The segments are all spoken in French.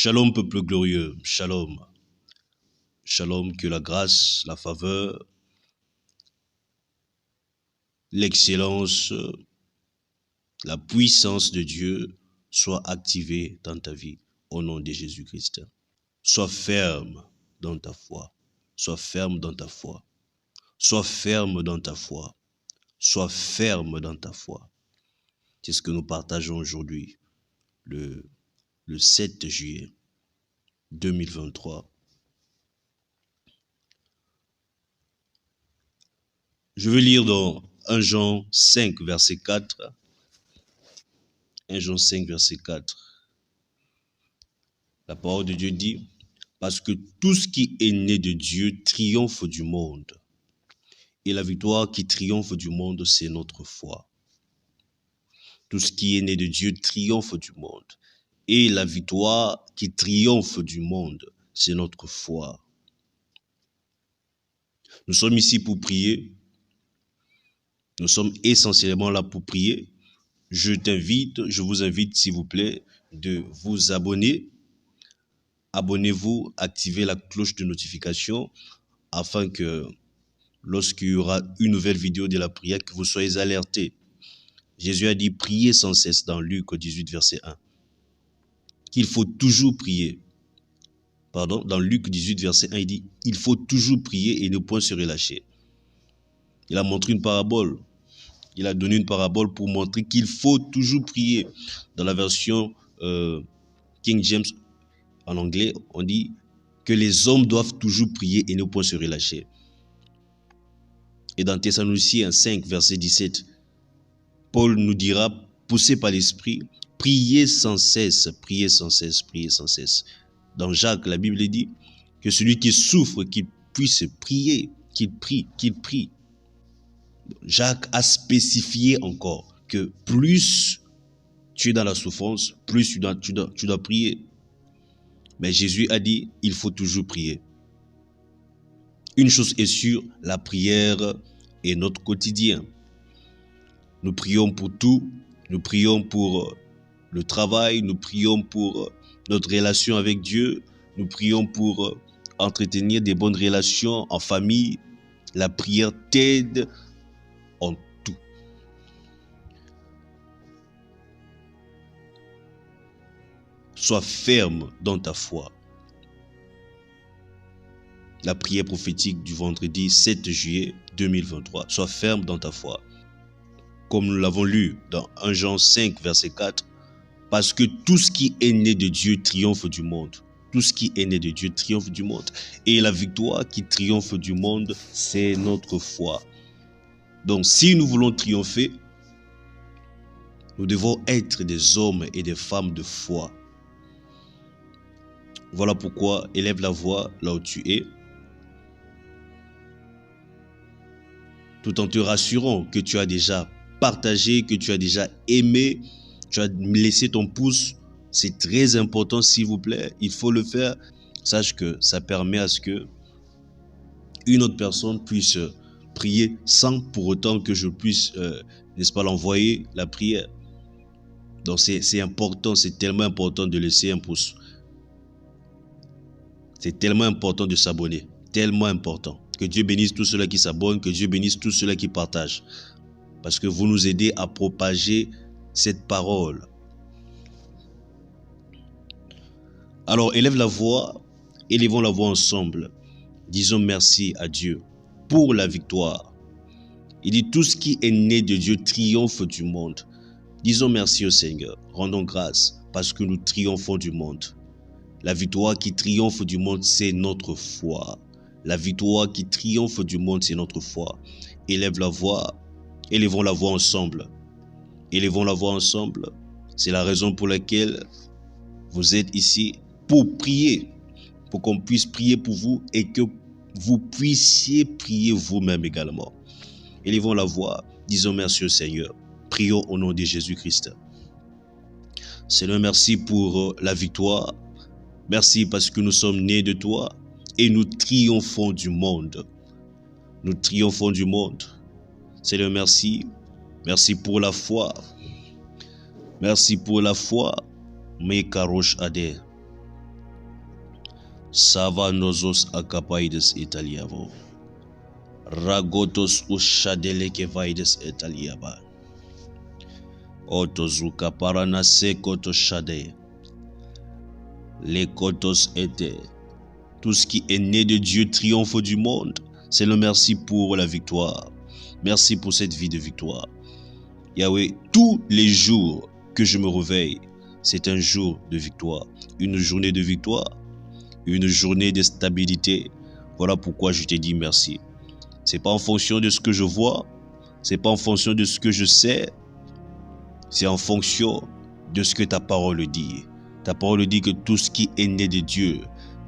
Shalom, peuple glorieux, shalom. Shalom, que la grâce, la faveur, l'excellence, la puissance de Dieu soit activée dans ta vie au nom de Jésus-Christ. Sois ferme dans ta foi. Sois ferme dans ta foi. Sois ferme dans ta foi. Sois ferme dans ta foi. C'est ce que nous partageons aujourd'hui, le 7 juillet 2023. Je vais lire dans 1 Jean 5, verset 4. 1 Jean 5, verset 4. La parole de Dieu dit, parce que tout ce qui est né de Dieu triomphe du monde. Et la victoire qui triomphe du monde, c'est notre foi. Tout ce qui est né de Dieu triomphe du monde. Et la victoire qui triomphe du monde, c'est notre foi. Nous sommes ici pour prier. Nous sommes essentiellement là pour prier. Je vous invite, s'il vous plaît, de vous abonner. Abonnez-vous, activez la cloche de notification afin que lorsqu'il y aura une nouvelle vidéo de la prière, que vous soyez alertés. Jésus a dit, priez sans cesse dans Luc 18, verset 1. Qu'il faut toujours prier. Pardon, dans Luc 18, verset 1, il dit, il faut toujours prier et ne point se relâcher. Il a montré une parabole. Il a donné une parabole pour montrer qu'il faut toujours prier. Dans la version King James, en anglais, on dit que les hommes doivent toujours prier et ne point se relâcher. Et dans Thessaloniciens 5, verset 17, Paul nous dira, poussé par l'Esprit, priez sans cesse, priez sans cesse, priez sans cesse. Dans Jacques, la Bible dit que celui qui souffre, qu'il puisse prier, qu'il prie. Jacques a spécifié encore que plus tu es dans la souffrance, plus tu dois prier. Mais Jésus a dit, il faut toujours prier. Une chose est sûre, la prière est notre quotidien. Nous prions pour tout, nous prions pour le travail, nous prions pour notre relation avec Dieu, nous prions pour entretenir des bonnes relations en famille. La prière t'aide en tout. Sois ferme dans ta foi. La prière prophétique du vendredi 7 juillet 2023. Sois ferme dans ta foi. Comme nous l'avons lu dans 1 Jean 5, verset 4. Parce que tout ce qui est né de Dieu triomphe du monde. Tout ce qui est né de Dieu triomphe du monde. Et la victoire qui triomphe du monde, c'est notre foi. Donc, si nous voulons triompher, nous devons être des hommes et des femmes de foi. Voilà pourquoi élève la voix là où tu es, tout en te rassurant que tu as déjà partagé, que tu as déjà aimé, tu as laissé ton pouce. C'est très important, s'il vous plaît, il faut le faire. Sache que ça permet à ce que une autre personne puisse prier sans pour autant que je puisse, n'est-ce pas, l'envoyer la prière. Donc c'est important, c'est tellement important de laisser un pouce. C'est tellement important de s'abonner, tellement important. Que Dieu bénisse tous ceux-là qui s'abonnent, que Dieu bénisse tous ceux-là qui partagent. Parce que vous nous aidez à propager cette parole. Alors élève la voix, élevons la voix ensemble. Disons merci à Dieu pour la victoire. Il dit tout ce qui est né de Dieu triomphe du monde. Disons merci au Seigneur, rendons grâce parce que nous triomphons du monde. La victoire qui triomphe du monde, c'est notre foi. La victoire qui triomphe du monde, c'est notre foi. Élève la voix, élevons la voix ensemble. Élevons la voix ensemble. C'est la raison pour laquelle vous êtes ici pour prier, pour qu'on puisse prier pour vous et que vous puissiez prier vous-même également. Élevons la voix, disons merci au Seigneur. Prions au nom de Jésus-Christ. Seigneur, merci pour la victoire. Merci parce que nous sommes nés de toi et nous triomphons du monde. Nous triomphons du monde. Seigneur, merci. Merci pour la foi. Merci pour la foi. Mekarosh Ade. Savanozos akapaides italiavo. Ragotos ushadeleke vaides italiaba. Otozuka paranase koto shade. Les kotos étaient. Tout ce qui est né de Dieu triomphe du monde. Seigneur, merci pour la victoire. Merci pour cette vie de victoire. Yahweh, tous les jours que je me réveille, c'est un jour de victoire. Une journée de victoire. Une journée de stabilité. Voilà pourquoi je te dis merci. C'est pas en fonction de ce que je vois. C'est pas en fonction de ce que je sais. C'est en fonction de ce que ta parole dit. Ta parole dit que tout ce qui est né de Dieu,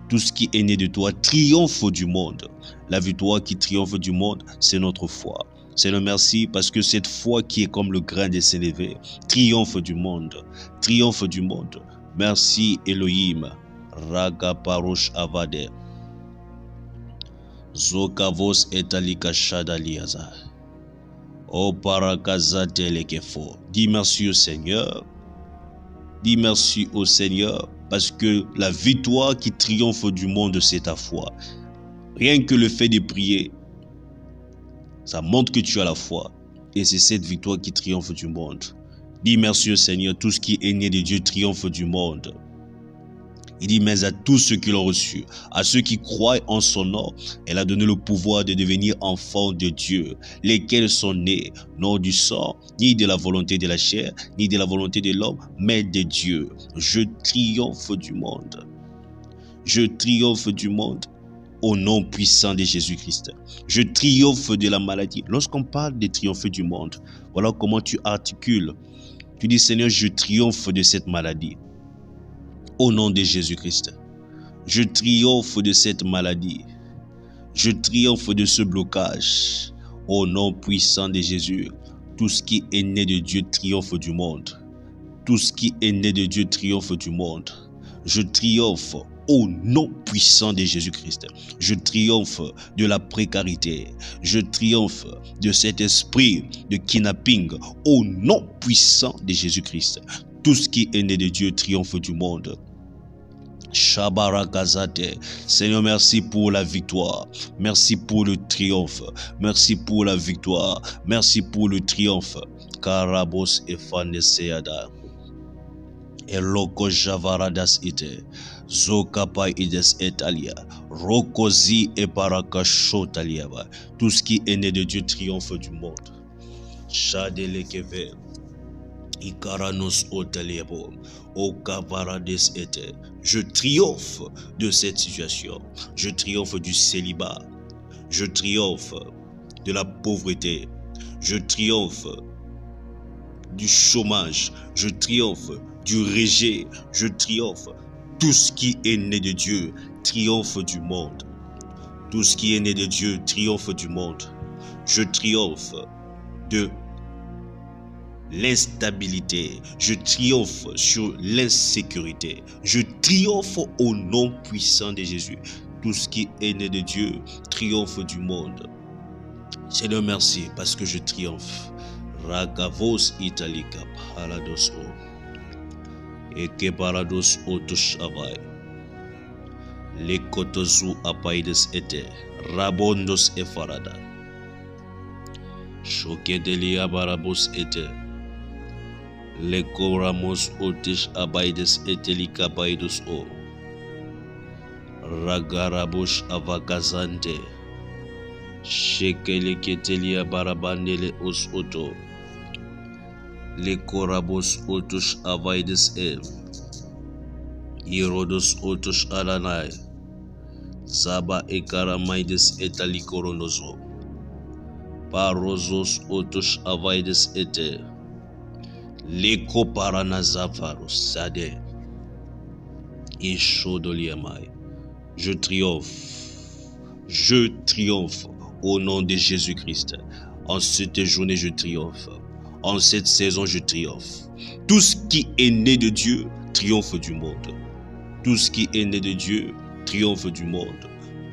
tout ce qui est né de toi triomphe du monde. La victoire qui triomphe du monde, c'est notre foi. Seigneur, merci parce que cette foi qui est comme le grain des sénévé triomphe du monde. Triomphe du monde. Merci Elohim. Raga Parosh Avade. Zokavos etalika shadaliaza. O parakazate lekefo. Dis merci au Seigneur. Dis merci au Seigneur parce que la victoire qui triomphe du monde, c'est ta foi. Rien que le fait de prier, ça montre que tu as la foi. Et c'est cette victoire qui triomphe du monde. Dis merci au Seigneur, tout ce qui est né de Dieu triomphe du monde. Il dit, mais à tous ceux qui l'ont reçu, à ceux qui croient en son nom, elle a donné le pouvoir de devenir enfants de Dieu, lesquels sont nés, non du sang, ni de la volonté de la chair, ni de la volonté de l'homme, mais de Dieu. Je triomphe du monde. Je triomphe du monde au nom puissant de Jésus-Christ. Je triomphe de la maladie. Lorsqu'on parle de triompher du monde, voilà comment tu articules. Tu dis, Seigneur, je triomphe de cette maladie. Au nom de Jésus-Christ, je triomphe de cette maladie. Je triomphe de ce blocage. Au nom puissant de Jésus, tout ce qui est né de Dieu triomphe du monde. Tout ce qui est né de Dieu triomphe du monde. Je triomphe au nom puissant de Jésus-Christ. Je triomphe de la précarité. Je triomphe de cet esprit de kidnapping. Au nom puissant de Jésus-Christ. Tout ce qui est né de Dieu triomphe du monde. Shabarakazate. Seigneur, merci pour la victoire. Merci pour le triomphe. Merci pour la victoire. Merci pour le triomphe. Karabos efaneseada. Eloko javaradas ite. Zokapa ides etalia. Rokozi e parakashotaliaba. Tout ce qui est né de Dieu triomphe du monde. Shadelekeve. Ikaranos otaliabo. Okavarades ete. Je triomphe de cette situation. Je triomphe du célibat. Je triomphe de la pauvreté. Je triomphe du chômage. Je triomphe du rejet. Je triomphe. Tout ce qui est né de Dieu triomphe du monde. Tout ce qui est né de Dieu triomphe du monde. Je triomphe de l'instabilité. Je triomphe sur l'insécurité. Je triomphe au nom puissant de Jésus. Tout ce qui est né de Dieu triomphe du monde. Seigneur, merci parce que je triomphe. Ragavos italika parados o. Eke parados otush avai. Le kotozu apaides ete. Rabondos efarada. Shokedelia barabos ete. Le koramos otish abaides etelika baidos o. Ragarabush avakazante. Shekele ketelia barabandele os oto. Le korabos otush avaides e. Irodos otush alanai. Zaba ekaramaides etalikoronozo. Parozos otush avaides ete. Leko paranazavaros sade. Ishodoliamai. Je triomphe. Je triomphe au nom de Jésus-Christ. En cette journée, je triomphe. En cette saison, je triomphe. Tout ce qui est né de Dieu triomphe du monde. Tout ce qui est né de Dieu triomphe du monde.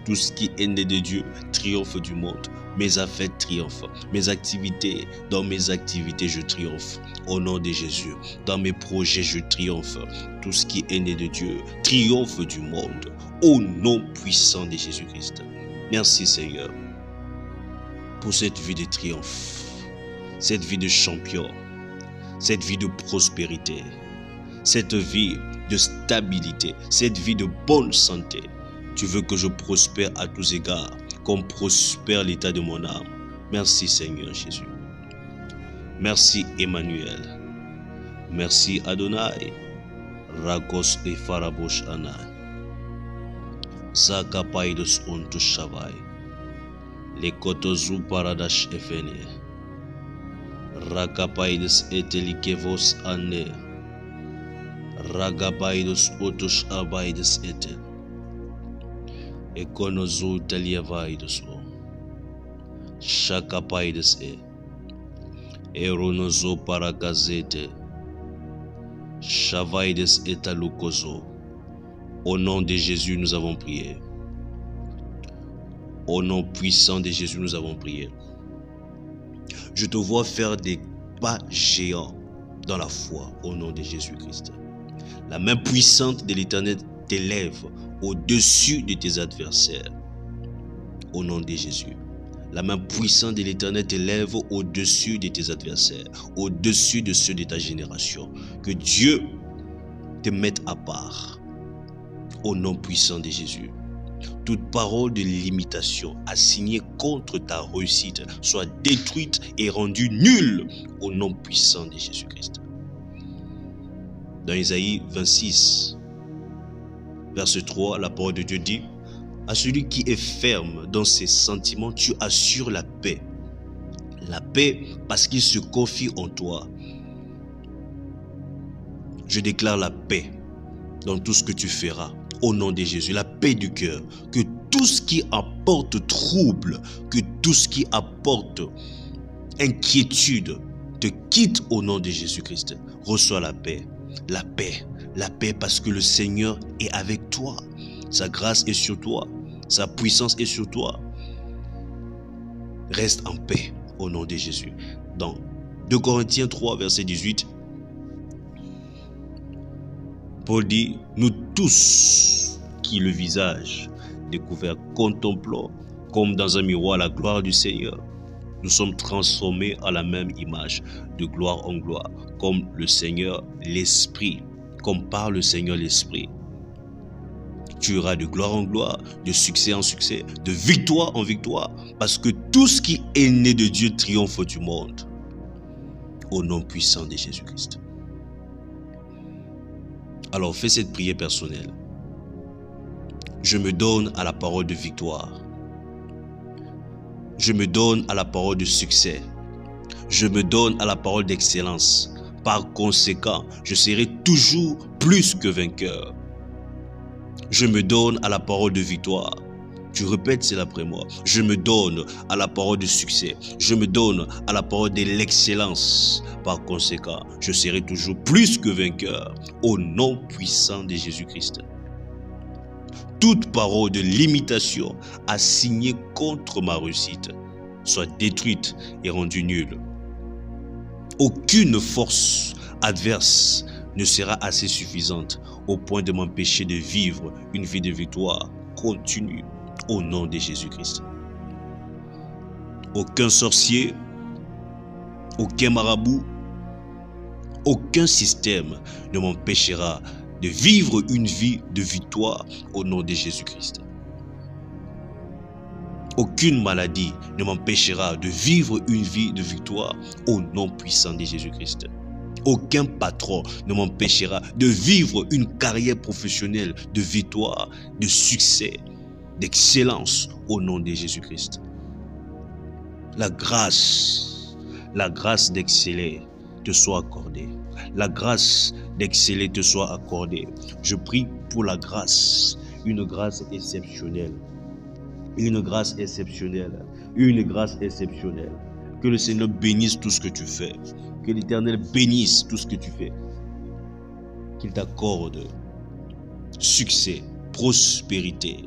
Tout ce qui est né de Dieu triomphe du monde. Mes affaires triomphent. Mes activités, dans mes activités, je triomphe. Au nom de Jésus. Dans mes projets, je triomphe. Tout ce qui est né de Dieu triomphe du monde. Au nom puissant de Jésus-Christ. Merci Seigneur pour cette vie de triomphe, cette vie de champion, cette vie de prospérité, cette vie de stabilité, cette vie de bonne santé. Tu veux que je prospère à tous égards, comme prospère l'état de mon âme. Merci Seigneur Jésus. Merci Emmanuel. Merci Adonai. Ragos et Farabosh Anai. Zakapaidos untu Shavai. Les kotozu paradash efene. Rakapaidos etelikevos ane. Ragapaidos otush abaidos etel. Ekonozu teliavaidos o. Shakapaidos e. Eronozo paragazete. Shavaides etalukozo. Au nom de Jésus, nous avons prié. Au nom puissant de Jésus, nous avons prié. Je te vois faire des pas géants dans la foi au nom de Jésus-Christ. La main puissante de l'Éternel t'élève au-dessus de tes adversaires au nom de Jésus. La main puissante de l'Éternel t'élève au-dessus de tes adversaires, au-dessus de ceux de ta génération. Que Dieu te mette à part au nom puissant de Jésus. Toute parole de limitation assignée contre ta réussite soit détruite et rendue nulle au nom puissant de Jésus-Christ. Dans Isaïe 26, verset 3, la parole de Dieu dit: à celui qui est ferme dans ses sentiments, tu assures la paix. La paix parce qu'il se confie en toi. Je déclare la paix dans tout ce que tu feras. Au nom de Jésus, la paix du cœur. Que tout ce qui apporte trouble, que tout ce qui apporte inquiétude te quitte au nom de Jésus-Christ. Reçois la paix. La paix. La paix parce que le Seigneur est avec toi. Sa grâce est sur toi. Sa puissance est sur toi. Reste en paix au nom de Jésus. Dans 2 Corinthiens 3, verset 18, Paul dit: nous tous qui le visage découvert contemplons comme dans un miroir la gloire du Seigneur, nous sommes transformés à la même image, de gloire en gloire, comme le Seigneur l'Esprit, comme par le Seigneur l'Esprit. Tu iras de gloire en gloire, de succès en succès, de victoire en victoire, parce que tout ce qui est né de Dieu triomphe du monde. Au nom puissant de Jésus-Christ. Alors fais cette prière personnelle. Je me donne à la parole de victoire. Je me donne à la parole de succès. Je me donne à la parole d'excellence. Par conséquent, je serai toujours plus que vainqueur. Je me donne à la parole de victoire. Tu répètes cela après moi. Je me donne à la parole de succès. Je me donne à la parole de l'excellence. Par conséquent, je serai toujours plus que vainqueur. Au nom puissant de Jésus-Christ. Toute parole de limitation assignée contre ma réussite soit détruite et rendue nulle. Aucune force adverse ne sera assez suffisante au point de m'empêcher de vivre une vie de victoire continue au nom de Jésus-Christ. Aucun sorcier, aucun marabout, aucun système ne m'empêchera de vivre une vie de victoire au nom de Jésus-Christ. Aucune maladie ne m'empêchera de vivre une vie de victoire au nom puissant de Jésus-Christ. Aucun patron ne m'empêchera de vivre une carrière professionnelle de victoire, de succès, d'excellence au nom de Jésus-Christ. La grâce d'exceller te soit accordée. La grâce d'exceller te soit accordée. Je prie pour la grâce, une grâce exceptionnelle. Une grâce exceptionnelle. Une grâce exceptionnelle. Que le Seigneur bénisse tout ce que tu fais. Que l'Éternel bénisse tout ce que tu fais. Qu'il t'accorde succès, prospérité.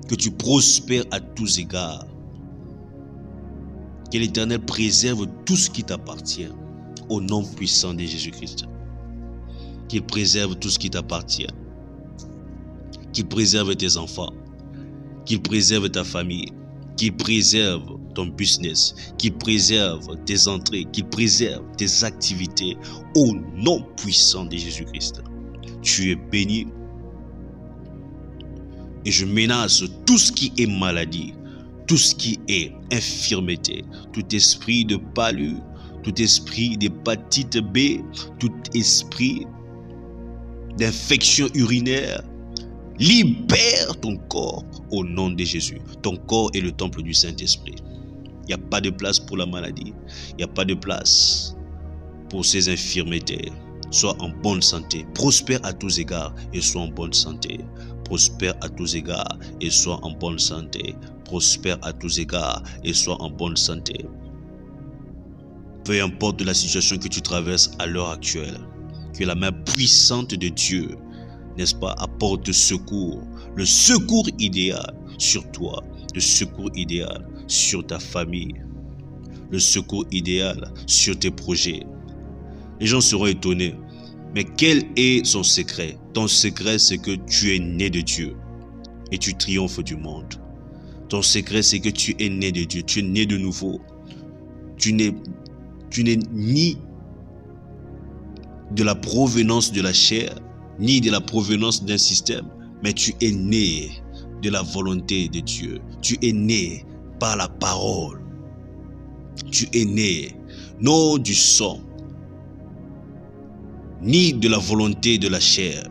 que tu prospères à tous égards. Que l'Éternel préserve tout ce qui t'appartient au nom puissant de Jésus-Christ. Qu'il préserve tout ce qui t'appartient. Qu'il préserve tes enfants. Qu'il préserve ta famille. Qu'il préserve ton business. Qu'il préserve tes entrées. Qu'il préserve tes activités au nom puissant de Jésus-Christ. Tu es béni. Et je menace tout ce qui est maladie, tout ce qui est infirmité, tout esprit de palu, tout esprit d'hépatite B, tout esprit d'infection urinaire. Libère ton corps au nom de Jésus. Ton corps est le temple du Saint-Esprit. Il n'y a pas de place pour la maladie. Il n'y a pas de place pour ces infirmités. Sois en bonne santé. Prospère à tous égards et sois en bonne santé. Prospère à tous égards et sois en bonne santé. Prospère à tous égards et sois en bonne santé. Peu importe la situation que tu traverses à l'heure actuelle, que la main puissante de Dieu, n'est-ce pas, apporte secours, le secours idéal sur toi, le secours idéal sur ta famille, le secours idéal sur tes projets. Les gens seront étonnés. Mais quel est son secret? Ton secret, c'est que tu es né de Dieu et tu triomphes du monde. Ton secret, c'est que tu es né de Dieu, tu es né de nouveau. Tu n'es ni de la provenance de la chair, ni de la provenance d'un système, mais tu es né de la volonté de Dieu. Tu es né par la parole. Tu es né non du sang, ni de la volonté de la chair,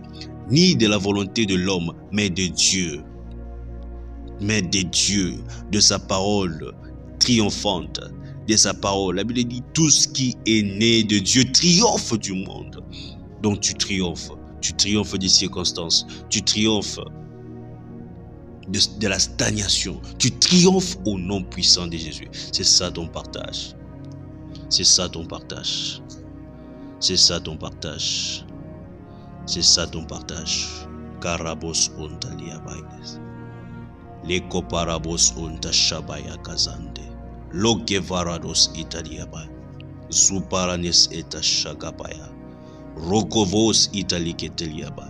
ni de la volonté de l'homme, mais de Dieu. Mais de Dieu, de sa parole triomphante, de sa parole. La Bible dit, tout ce qui est né de Dieu triomphe du monde. Donc tu triomphes des circonstances, tu triomphes de la stagnation, tu triomphes au nom puissant de Jésus. C'est ça ton partage. C'est ça ton partage. C'est ça ton partage. C'est ça ton partage. Karabos ontalia baides. Leko parabos onta shabaya kazande. Loke varados italia ba. Zuparanes eta shagabaya. Rokovos italiketelia ba.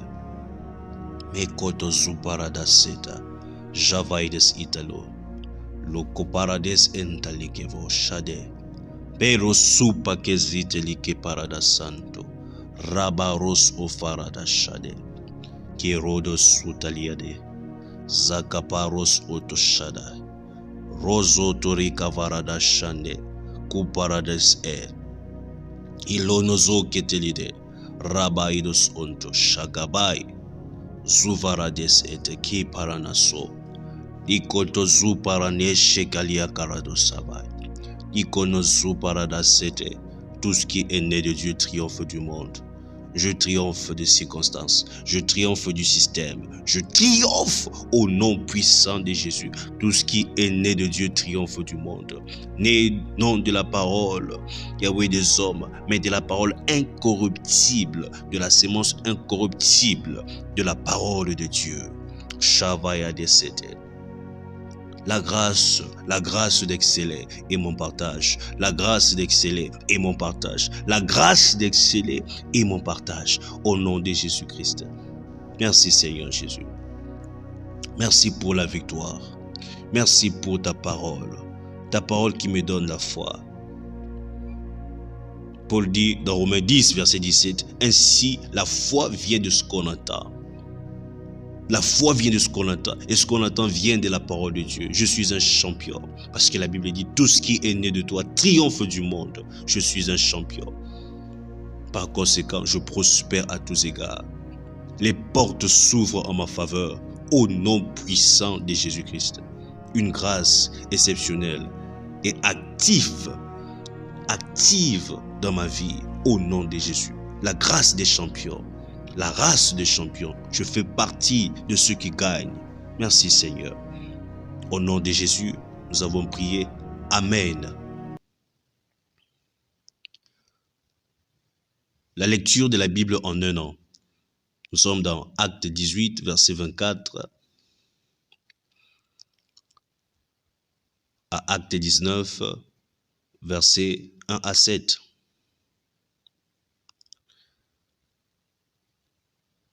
Mekoto zuparada seta. Javaides italo. Loko parades entalikevo shade. Pero supa keziteli ke parada santo. Rabaros o farada shade. Kerodos sutaliade. Zakaparos otoshada. Rozo torika varada shande. Kuparades e. Ilonozo ketelide. Rabaidos onto shagabai. Zuvarades ete ki paranaso. Ikoto zu paraneshe kalia karado sabai. Ikonosu paradasete. Tout ce qui est né de Dieu triomphe du monde. Je triomphe des circonstances. Je triomphe du système. Je triomphe au nom puissant de Jésus. Tout ce qui est né de Dieu triomphe du monde. Né non de la parole, Yahweh des hommes, mais de la parole incorruptible, de la sémence incorruptible, de la parole de Dieu. Shavaya desete. La grâce d'exceller est mon partage. La grâce d'exceller est mon partage. La grâce d'exceller est mon partage. Au nom de Jésus-Christ. Merci Seigneur Jésus. Merci pour la victoire. Merci pour ta parole. Ta parole qui me donne la foi. Paul dit dans Romains 10, verset 17, ainsi la foi vient de ce qu'on entend. La foi vient de ce qu'on entend. Et ce qu'on entend vient de la parole de Dieu. Je suis un champion. Parce que la Bible dit, tout ce qui est né de toi triomphe du monde. Je suis un champion. Par conséquent, je prospère à tous égards. Les portes s'ouvrent en ma faveur. Au nom puissant de Jésus-Christ. Une grâce exceptionnelle et active dans ma vie. Au nom de Jésus. La grâce des champions. La race des champions. Je fais partie de ceux qui gagnent. Merci Seigneur. Au nom de Jésus, nous avons prié. Amen. La lecture de la Bible en un an. Nous sommes dans Acte 18, verset 24 à Acte 19, versets 1 à 7.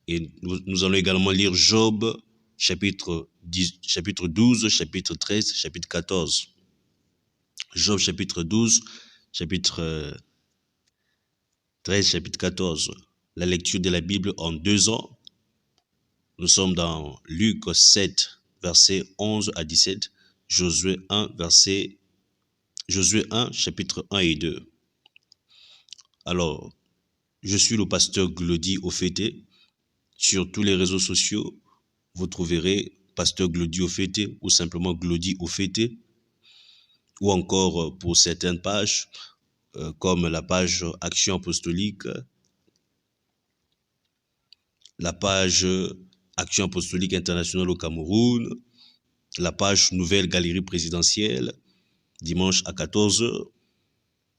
Et nous allons également lire Job, chapitre 12, chapitre 13, chapitre 14. Job, chapitre 12, chapitre 13, chapitre 14. La lecture de la Bible en 2 ans. Nous sommes dans Luc 7, versets 11 à 17. Josué 1, chapitre 1 et 2. Alors, je suis le pasteur Glody Ofete. Sur tous les réseaux sociaux, vous trouverez pasteur Glody Ofete ou simplement Glody Ofete. Ou encore pour certaines pages, comme la page Action Apostolique, la page Action Apostolique Internationale au Cameroun, la page Nouvelle Galerie Présidentielle, dimanche à 14 h.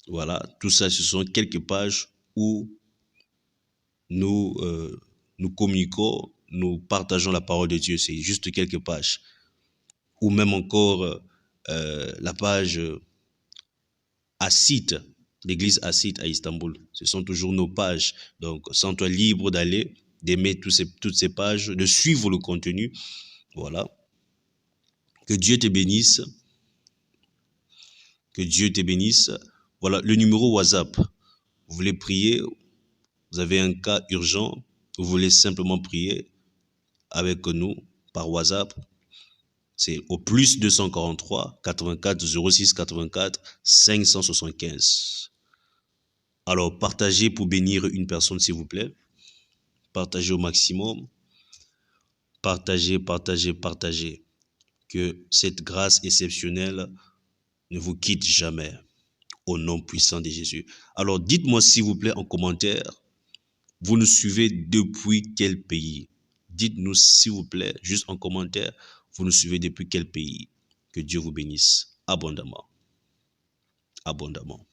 Voilà, tout ça, ce sont quelques pages où nous communiquons, nous partageons la parole de Dieu. C'est juste quelques pages. Ou même encore la page Assit, l'église Assit à Istanbul. Ce sont toujours nos pages. Donc, sens-toi libre d'aller, d'aimer toutes ces pages, de suivre le contenu. Voilà. Que Dieu te bénisse. Que Dieu te bénisse. Voilà le numéro WhatsApp. Vous voulez prier, vous avez un cas urgent, vous voulez simplement prier avec nous par WhatsApp. C'est au plus 243 84 06 84 575. Alors, partagez pour bénir une personne, s'il vous plaît. Partagez au maximum. Partagez, partagez, partagez. Que cette grâce exceptionnelle ne vous quitte jamais. Au nom puissant de Jésus. Alors, dites-moi s'il vous plaît en commentaire, vous nous suivez depuis quel pays? Dites-nous s'il vous plaît, juste en commentaire, vous nous suivez depuis quel pays? Que Dieu vous bénisse abondamment. Abondamment.